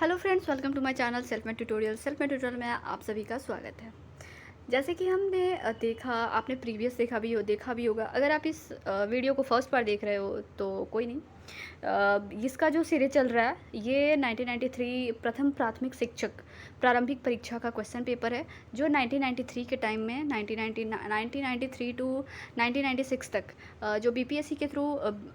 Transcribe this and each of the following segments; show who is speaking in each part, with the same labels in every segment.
Speaker 1: Hello friends, welcome to my channel self made tutorial. Self made tutorial में आप सभी का स्वागत है। जैसे कि हमने देखा, आपने प्रीवियस देखा भी होगा। अगर आप इस वीडियो को फर्स्ट बार देख रहे हो तो कोई नहीं। इसका जो सीरीज चल रहा है ये 1993 प्रथम प्राथमिक शिक्षक प्रारंभिक परीक्षा का क्वेश्चन पेपर है, जो 1993 के टाइम में 1993 टू 1996 तक जो बीपीएससी के थ्रू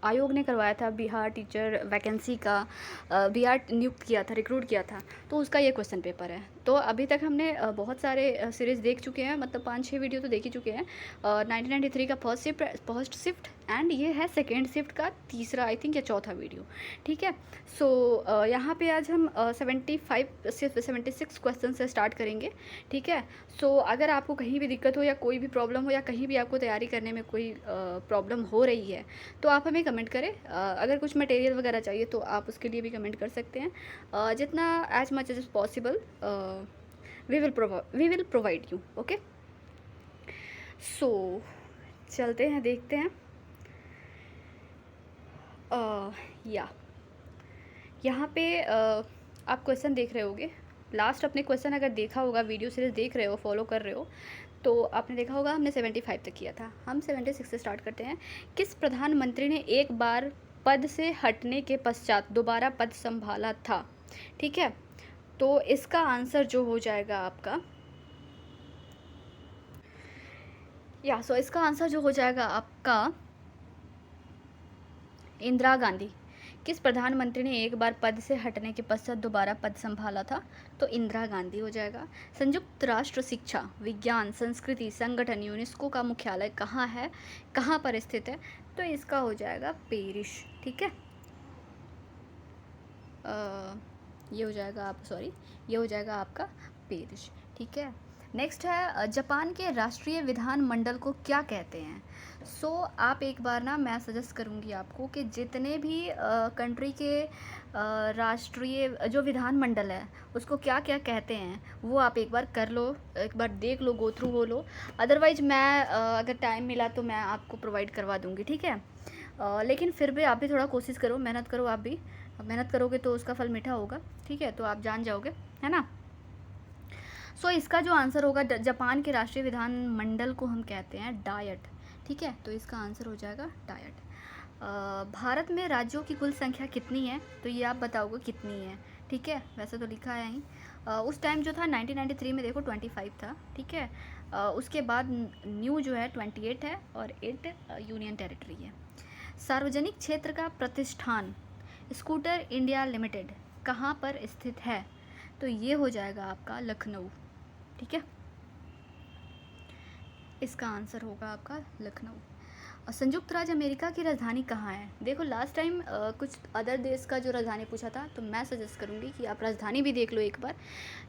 Speaker 1: आयोग ने करवाया था, बिहार टीचर वैकेंसी का बिहार नियुक्त किया था, रिक्रूट किया था, तो उसका ये क्वेश्चन पेपर है। तो अभी तक हमने बहुत सारे सीरीज़ देख चुके हैं, मतलब 5-6 वीडियो तो देख ही चुके हैं। 1993 का फर्स्ट शिफ्ट एंड ये है सेकेंड शिफ्ट का तीसरा, आई थिंक, या चौथा वीडियो। ठीक है। सो यहाँ पे आज हम 76 क्वेश्चन से स्टार्ट करेंगे। ठीक है। सो अगर आपको कहीं भी दिक्कत हो या कोई भी प्रॉब्लम हो या कहीं भी आपको तैयारी करने में कोई प्रॉब्लम हो रही है तो आप हमें कमेंट करें। अगर कुछ मटेरियल वगैरह चाहिए तो आप उसके लिए भी कमेंट कर सकते हैं। जितना as much as possible we will provide you. Okay. So चलते हैं, देखते हैं। या यहाँ पे आप क्वेश्चन देख रहे होगे। लास्ट अपने क्वेश्चन अगर देखा होगा, वीडियो सीरीज देख रहे हो, फॉलो कर रहे हो, तो आपने देखा होगा हमने 75 तक किया था। हम 76 से स्टार्ट करते हैं। किस प्रधानमंत्री ने एक बार पद से हटने के पश्चात दोबारा पद संभाला था? ठीक है। तो इसका आंसर जो हो जाएगा आपका, इसका आंसर जो हो जाएगा आपका इंदिरा गांधी। किस प्रधानमंत्री ने एक बार पद से हटने के पश्चात दोबारा पद संभाला था? तो इंदिरा गांधी हो जाएगा। संयुक्त राष्ट्र शिक्षा विज्ञान संस्कृति संगठन यूनेस्को का मुख्यालय कहाँ है, कहाँ पर स्थित है? तो इसका हो जाएगा पेरिस। ठीक है। ये हो जाएगा आपका पेरिस। ठीक है। नेक्स्ट है, जापान के राष्ट्रीय विधानमंडल को क्या कहते हैं? आप एक बार ना, मैं सजेस्ट करूँगी आपको कि जितने भी कंट्री के राष्ट्रीय जो विधानमंडल है उसको क्या क्या कहते हैं वो आप एक बार कर लो, एक बार देख लो, गो थ्रू हो लो। अदरवाइज मैं अगर टाइम मिला तो मैं आपको प्रोवाइड करवा दूँगी। ठीक है। लेकिन फिर भी आप भी थोड़ा कोशिश करो, मेहनत करो। आप भी मेहनत करोगे तो उसका फल मीठा होगा। ठीक है। तो आप जान जाओगे, है ना। इसका जो आंसर होगा, जापान के राष्ट्रीय विधानमंडल को हम कहते हैं डायट। ठीक है। तो इसका आंसर हो जाएगा डायट। भारत में राज्यों की कुल संख्या कितनी है? तो ये आप बताओगे कितनी है। ठीक है। वैसे तो लिखा है यहीं। उस टाइम जो था 1993 में देखो 25 था। ठीक है। उसके बाद न्यू जो है 28 है और 8 यूनियन टेरिटरी है। सार्वजनिक क्षेत्र का प्रतिष्ठान स्कूटर इंडिया लिमिटेड कहाँ पर स्थित है? तो ये हो जाएगा आपका लखनऊ। ठीक है। इसका आंसर होगा आपका लखनऊ। और संयुक्त राज्य अमेरिका की राजधानी कहाँ है? देखो लास्ट टाइम कुछ अदर देश का जो राजधानी पूछा था, तो मैं सजेस्ट करूँगी कि आप राजधानी भी देख लो एक बार।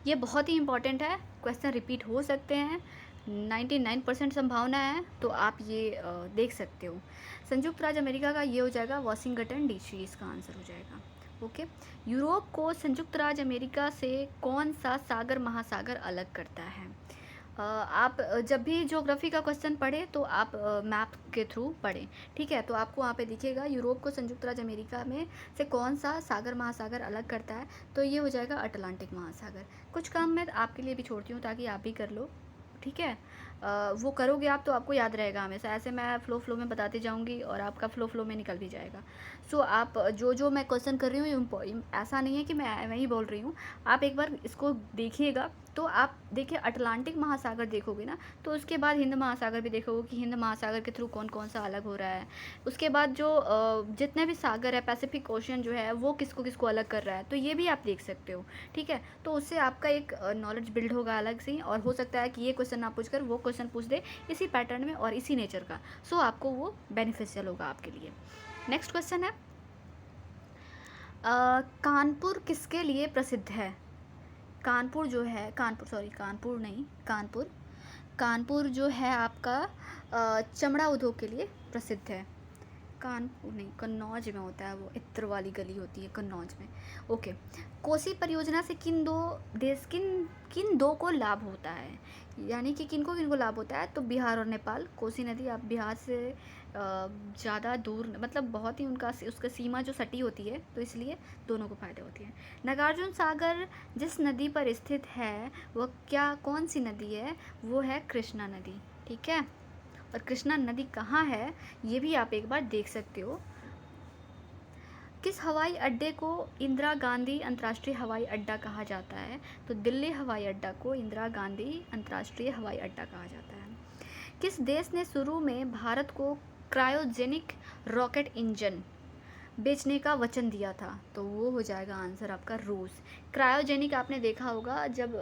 Speaker 1: ये बहुत ही इंपॉर्टेंट है, क्वेश्चन रिपीट हो सकते हैं, 99% संभावना है, तो आप ये देख सकते हो। संयुक्त राज्य अमेरिका का ये हो जाएगा वाशिंगटन डीसी, इसका आंसर हो जाएगा। ओके। यूरोप को संयुक्त राज्य अमेरिका से कौन सा सागर महासागर अलग करता है? आप जब भी ज्योग्राफी का क्वेश्चन पढ़े तो आप मैप के थ्रू पढ़ें। ठीक है। तो आपको वहाँ पे दिखेगा यूरोप को संयुक्त राज्य अमेरिका में से कौन सा सागर महासागर अलग करता है, तो ये हो जाएगा अटलांटिक महासागर। कुछ काम मैं आपके लिए भी छोड़ती हूँ ताकि आप भी कर लो। ठीक है। वो करोगे आप तो आपको याद रहेगा हमेशा। ऐसे मैं फ्लो में बताती जाऊंगी और आपका फ्लो में निकल भी जाएगा। आप जो मैं क्वेश्चन कर रही हूँ, ऐसा नहीं है कि मैं ही बोल रही हूँ। आप एक बार इसको देखिएगा तो आप देखिए, अटलांटिक महासागर देखोगे ना तो उसके बाद हिंद महासागर भी देखोगे कि हिंद महासागर के थ्रू कौन कौन सा अलग हो रहा है। उसके बाद जो जितने भी सागर है, पैसिफिक ओशियन जो है वो किसको किसको अलग कर रहा है, तो ये भी आप देख सकते हो। ठीक है। तो उससे आपका एक नॉलेज बिल्ड होगा अलग से ही, और हो सकता है कि ये क्वेश्चन ना पूछकर वो क्वेश्चन पूछ दे इसी पैटर्न में और इसी नेचर का। आपको वो बेनिफिशियल होगा आपके लिए। नेक्स्ट क्वेश्चन है, कानपुर किसके लिए प्रसिद्ध है? कानपुर जो है, कानपुर जो है आपका चमड़ा उद्योग के लिए प्रसिद्ध है। कानपुर नहीं, कन्नौज में होता है वो, इत्र वाली गली होती है कन्नौज में। ओके। कोसी परियोजना से किन दो को लाभ होता है, यानी कि किनको किनको लाभ होता है? तो बिहार और नेपाल। कोसी नदी आप बिहार से ज़्यादा दूर, मतलब बहुत ही उसका सीमा जो सटी होती है, तो इसलिए दोनों को फायदे होती है। नागार्जुन सागर जिस नदी पर स्थित है वह कौन सी नदी है? वो है कृष्णा नदी। ठीक है, और कृष्णा नदी कहाँ है ये भी आप एक बार देख सकते हो। किस हवाई अड्डे को इंदिरा गांधी अंतर्राष्ट्रीय हवाई अड्डा कहा जाता है? तो दिल्ली हवाई अड्डा को इंदिरा गांधी अंतर्राष्ट्रीय हवाई अड्डा कहा जाता है। किस देश ने शुरू में भारत को क्रायोजेनिक रॉकेट इंजन बेचने का वचन दिया था? तो वो हो जाएगा आंसर आपका रूस। क्रायोजेनिक आपने देखा होगा जब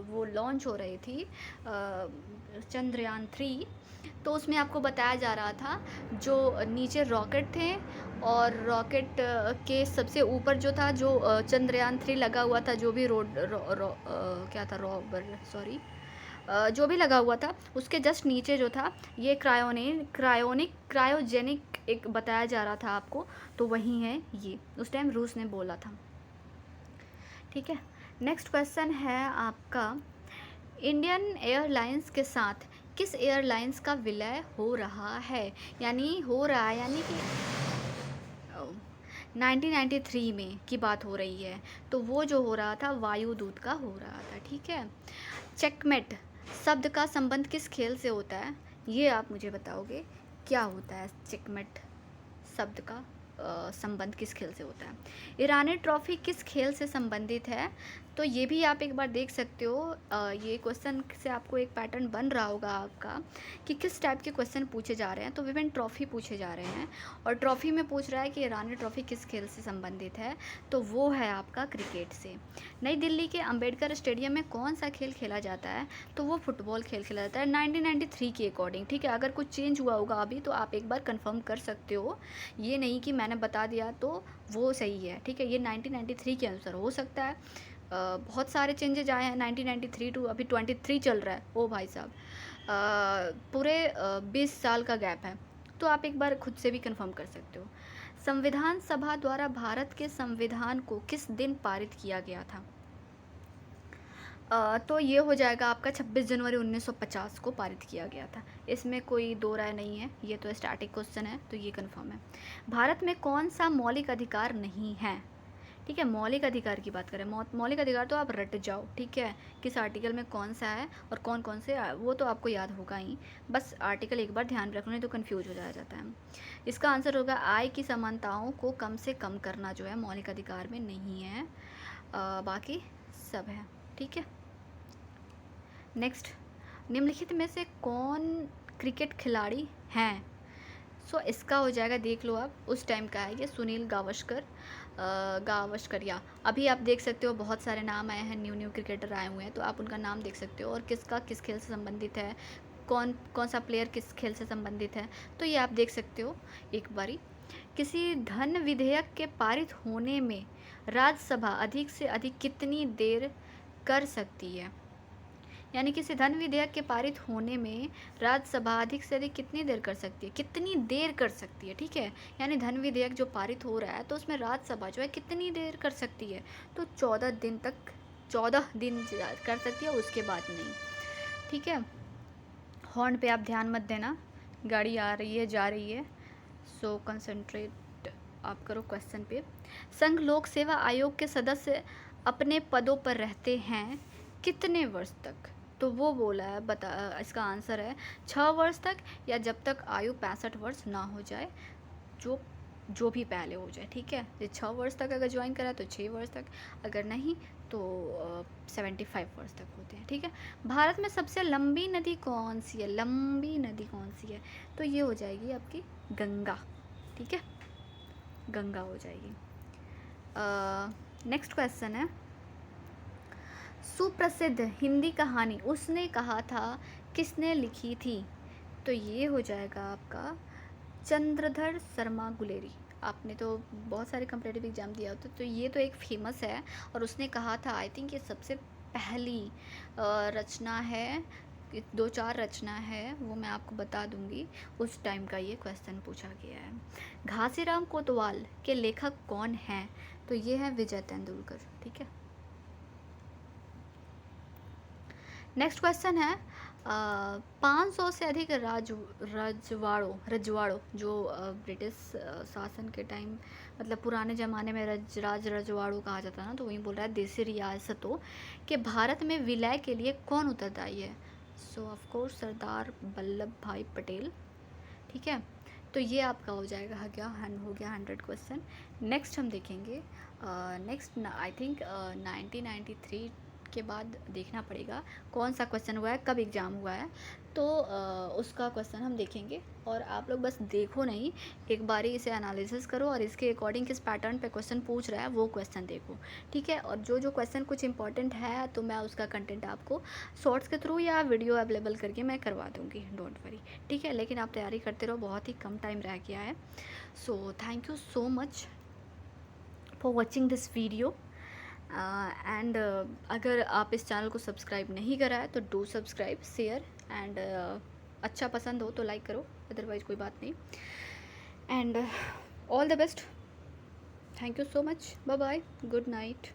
Speaker 1: वो लॉन्च हो रही थी चंद्रयान 3, तो उसमें आपको बताया जा रहा था जो नीचे रॉकेट थे और रॉकेट के सबसे ऊपर जो था, जो चंद्रयान 3 लगा हुआ था, जो भी क्या था, जो भी लगा हुआ था, उसके जस्ट नीचे जो था ये क्रायोजेनिक एक बताया जा रहा था आपको, तो वही है ये, उस टाइम रूस ने बोला था। ठीक है, नेक्स्ट क्वेश्चन है आपका, इंडियन एयरलाइंस के साथ किस एयरलाइंस का विलय हो रहा है? यानी हो रहा है, यानी कि 1993 में की बात हो रही है, तो वो जो हो रहा था वायुदूत का हो रहा था। ठीक है, चेकमेट शब्द का संबंध किस खेल से होता है? ये आप मुझे बताओगे, क्या होता है चेकमेट शब्द का संबंध किस खेल से होता है? ईरानी ट्रॉफी किस खेल से संबंधित है? तो ये भी आप एक बार देख सकते हो। ये क्वेश्चन से आपको एक पैटर्न बन रहा होगा आपका कि किस टाइप के क्वेश्चन पूछे जा रहे हैं। तो विभिन्न ट्रॉफी पूछे जा रहे हैं और ट्रॉफी में पूछ रहा है कि ईरानी ट्रॉफी किस खेल से संबंधित है, तो वो है आपका क्रिकेट से। नई दिल्ली के अंबेडकर स्टेडियम में कौन सा खेल खेला जाता है? तो वो फुटबॉल खेल खेला जाता है 1993 के अकॉर्डिंग। ठीक है, अगर कुछ चेंज हुआ होगा अभी तो आप एक बार कंफर्म कर सकते हो, ये नहीं कि मैंने बता दिया तो वो सही है। ठीक है, ये 1993 के अनुसार हो सकता है। बहुत सारे चेंजेज आए हैं 1993 टू अभी 23 चल रहा है। ओ भाई साहब, पूरे 20 साल का गैप है, तो आप एक बार खुद से भी कंफर्म कर सकते हो। संविधान सभा द्वारा भारत के संविधान को किस दिन पारित किया गया था? तो ये हो जाएगा आपका 26 जनवरी 1950 को पारित किया गया था। इसमें कोई दो राय नहीं है, ये तो स्टैटिक क्वेश्चन है, तो ये कंफर्म है। भारत में कौन सा मौलिक अधिकार नहीं है? ठीक है, मौलिक अधिकार की बात करें, मौलिक अधिकार तो आप रट जाओ। ठीक है, किस आर्टिकल में कौन सा है और कौन कौन से, वो तो आपको याद होगा ही, बस आर्टिकल एक बार ध्यान रखना, नहीं तो कन्फ्यूज हो जाया जाता है। इसका आंसर होगा आय की समानताओं को कम से कम करना, जो है मौलिक अधिकार में नहीं है, बाकी सब है। ठीक है, नेक्स्ट, निम्नलिखित में से कौन क्रिकेट खिलाड़ी हैं? सो इसका हो जाएगा, देख लो आप, उस टाइम का है ये, सुनील गावस्कर या अभी आप देख सकते हो बहुत सारे नाम आए हैं, न्यू क्रिकेटर आए हुए हैं, तो आप उनका नाम देख सकते हो और किसका किस खेल से संबंधित है, कौन सा प्लेयर किस खेल से संबंधित है, तो ये आप देख सकते हो एक बारी। किसी धन विधेयक के पारित होने में राज्यसभा अधिक से अधिक कितनी देर कर सकती है? यानी किसी धन विधेयक के पारित होने में राज्यसभा अधिक से अधिक कितनी देर कर सकती है? कितनी देर कर सकती है, ठीक है, यानी धन विधेयक जो पारित हो रहा है तो उसमें राज्यसभा जो है कितनी देर कर सकती है? तो 14 दिन कर सकती है, उसके बाद नहीं। ठीक है, हॉर्न पे आप ध्यान मत देना, गाड़ी आ रही है जा रही है, सो कंसंट्रेट आप करो क्वेश्चन पे। संघ लोक सेवा आयोग के सदस्य अपने पदों पर रहते हैं कितने वर्ष तक? तो वो बोला है, इसका आंसर है 6 वर्ष तक, या जब तक आयु 65 वर्ष ना हो जाए, जो भी पहले हो जाए। ठीक है, ये 6 वर्ष तक अगर ज्वाइन करा तो 6 वर्ष तक, अगर नहीं तो 75 वर्ष तक होते हैं। ठीक है, भारत में सबसे लंबी नदी कौन सी है? लंबी नदी कौन सी है? तो ये हो जाएगी आपकी गंगा। ठीक है, गंगा हो जाएगी। नेक्स्ट क्वेश्चन है, सुप्रसिद्ध हिंदी कहानी उसने कहा था किसने लिखी थी? तो ये हो जाएगा आपका चंद्रधर शर्मा गुलेरी। आपने तो बहुत सारे कम्पिटिटिव एग्जाम दिया होता, तो ये तो एक फेमस है और उसने कहा था, आई थिंक ये सबसे पहली रचना है दो चार रचना है वो मैं आपको बता दूंगी, उस टाइम का ये क्वेश्चन पूछा गया है। घासीराम कोतवाल के लेखक कौन हैं? तो ये है विजय तेंदुलकर। ठीक है, नेक्स्ट क्वेश्चन है 500 से अधिक रजवाड़ों जो ब्रिटिश शासन के टाइम, मतलब पुराने ज़माने में रजवाड़ों कहा जाता है ना, तो वही बोल रहा है देसी रियासतों के भारत में विलय के लिए कौन उत्तरदायी है? सो ऑफ कोर्स सरदार वल्लभ भाई पटेल। ठीक है, तो ये आपका हो जाएगा, हो गया 100 क्वेश्चन। नेक्स्ट हम देखेंगे, नेक्स्ट आई थिंक 1993 के बाद देखना पड़ेगा कौन सा क्वेश्चन हुआ है, कब एग्ज़ाम हुआ है, तो उसका क्वेश्चन हम देखेंगे। और आप लोग बस देखो नहीं, एक बारी इसे एनालिसिस करो और इसके अकॉर्डिंग किस पैटर्न पे क्वेश्चन पूछ रहा है वो क्वेश्चन देखो। ठीक है, और जो क्वेश्चन कुछ इंपॉर्टेंट है तो मैं उसका कंटेंट आपको शॉर्ट्स के थ्रू या वीडियो अवेलेबल करके मैं करवा दूँगी, डोंट वरी। ठीक है, लेकिन आप तैयारी करते रहो, बहुत ही कम टाइम रह गया है। So thank you so much for watching this video. And अगर आप इस चैनल को सब्सक्राइब नहीं करा है तो डू सब्सक्राइब, शेयर एंड अच्छा पसंद हो तो लाइक करो, अदरवाइज़ कोई बात नहीं। And all the best, thank you so much, bye bye, good night.